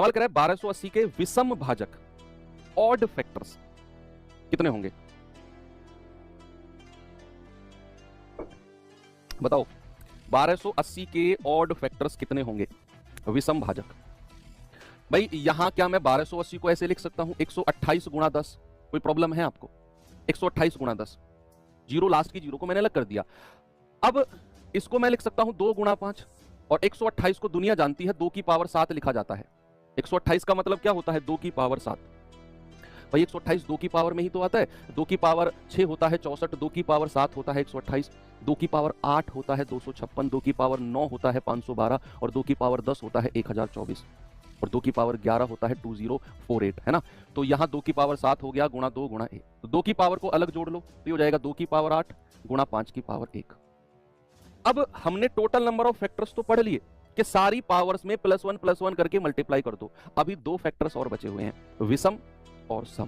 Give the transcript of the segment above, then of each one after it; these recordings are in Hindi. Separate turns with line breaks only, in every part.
सवाल कर रहा है 1280 के विषम भाजक ऑड फैक्टर्स कितने होंगे? बताओ 1280 के ऑड फैक्टर्स कितने होंगे विषम भाजक? भाई यहां क्या मैं 1280 को ऐसे लिख सकता हूं 128 गुणा 10? कोई प्रॉब्लम है आपको? 128 गुणा 10, जीरो लास्ट की जीरो को मैंने अलग कर दिया। अब इसको मैं लिख सकता हूं 2 गुणा 5, और 128 को दुनिया जानती है 2 की पावर 7 लिखा जाता है। 128 का मतलब क्या होता है? 2 की पावर 7। भाई 128 2 की पावर में ही तो आता है। 2 की पावर 6 होता है 64, 2 की पावर 7 होता है 128, 2 की पावर 8 होता है 256, 2 की पावर 9 होता है 512, और 2 की पावर 10 होता है 1024, और 2 की पावर 11 होता है 2048, है ना। तो यहाँ 2 की पावर 7 हो गया गुणा 2 गुणा 1, तो 2 की पावर को अलग जोड़ लो तो ये हो जाएगा 2 की पावर 8 गुणा 5 की पावर 1। अब हमने टोटल नंबर ऑफ फैक्टर्स तो पढ़ लिए कि सारी पावर्स में +1 करके मल्टीप्लाई कर दो। अभी 2 फैक्टर्स और बचे हुए हैं, विषम और सम।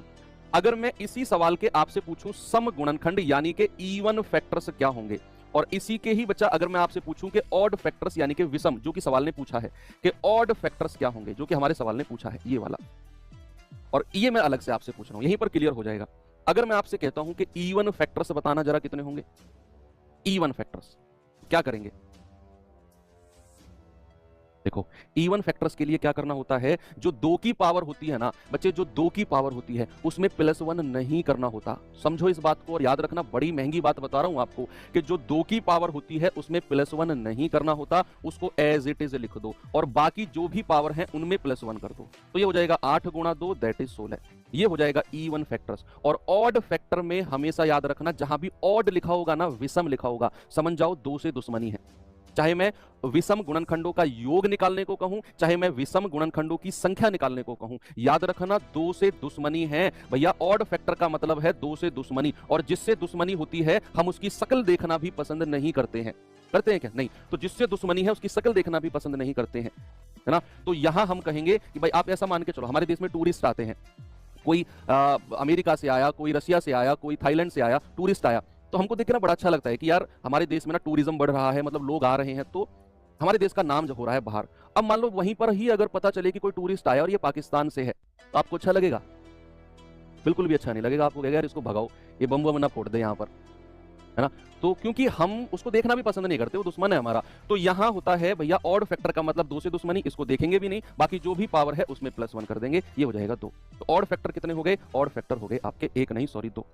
अगर मैं इसी सवाल के आपसे पूछूं सम गुणनखंड यानी कि इवन फैक्टर्स क्या होंगे, और इसी के ही बच्चा अगर मैं आपसे पूछूं कि ऑड फैक्टर्स यानी कि विषम, जो कि सवाल ने पूछा है कि ऑड फैक्टर्स क्या होंगे, जो कि हमारे सवाल ने पूछा है ये वाला, और ये मैं अलग से आपसे पूछ रहा हूं, यहीं पर क्लियर हो जाएगा। अगर मैं आपसे कहता हूं कि इवन फैक्टर्स बताना जरा कितने होंगे, इवन फैक्टर्स क्या करेंगे? देखो इवन फैक्टर्स के लिए क्या करना होता है, जो 2 की पावर होती है ना बच्चे, जो 2 की पावर होती है उसमें +1 नहीं करना होता। समझो इस बात को, और याद रखना, बड़ी महंगी बात बता रहा हूं आपको कि जो 2 की पावर होती है उसमें +1 नहीं करना होता, उसको एज इट इज लिख दो, और बाकी जो भी पावर है उनमें +1 कर दो, तो ये हो जाएगा 8 गुणा 2 दैट इज 16। ये हो जाएगा इवन फैक्टर्स। और ऑड फैक्टर में हमेशा याद रखना, जहां भी ऑड लिखा होगा ना, विषम लिखा होगा, समझ जाओ 2 से दुश्मनी है। चाहे मैं विषम गुणनखंडों का योग निकालने को कहूं, चाहे मैं विषम गुणनखंडों की संख्या निकालने को कहूं, याद रखना 2 से दुश्मनी है भैया। ऑड फैक्टर का मतलब है 2 से दुश्मनी, और जिससे दुश्मनी होती है हम उसकी शक्ल देखना भी पसंद नहीं करते हैं। करते हैं क्या? नहीं। तो जिससे दुश्मनी है उसकी शक्ल देखना भी पसंद नहीं करते हैं, है ना। तो यहां हम कहेंगे कि भाई आप ऐसा मान के चलो, हमारे देश में टूरिस्ट आते हैं, कोई अमेरिका से आया, कोई रशिया से आया, कोई थाईलैंड से आया, टूरिस्ट आया, तो हमको देखना बड़ा अच्छा लगता है कि यार हमारे देश में ना टूरिज्म बढ़ रहा है, मतलब लोग आ रहे हैं, तो हमारे देश का नाम जो हो रहा है बाहर। अब मान लो वहीं पर ही अगर पता चले कि कोई टूरिस्ट आया और ये पाकिस्तान से है, तो आपको अच्छा लगेगा? बिल्कुल भी अच्छा नहीं लगेगा। आपको कहेगा यार इसको भगाओ, ये बम बम ना फोड़ दे यहाँ पर, है ना। तो क्योंकि हम उसको देखना भी पसंद नहीं करते, वो दुश्मन है हमारा। तो यहां होता है भैया ऑड फैक्टर का मतलब 2 से दुश्मनी, इसको देखेंगे भी नहीं, बाकी जो भी पावर है उसमें +1 कर देंगे, ये हो जाएगा 2। तो ऑड फैक्टर कितने हो गए? ऑड फैक्टर हो गए आपके 1 नहीं सॉरी 2।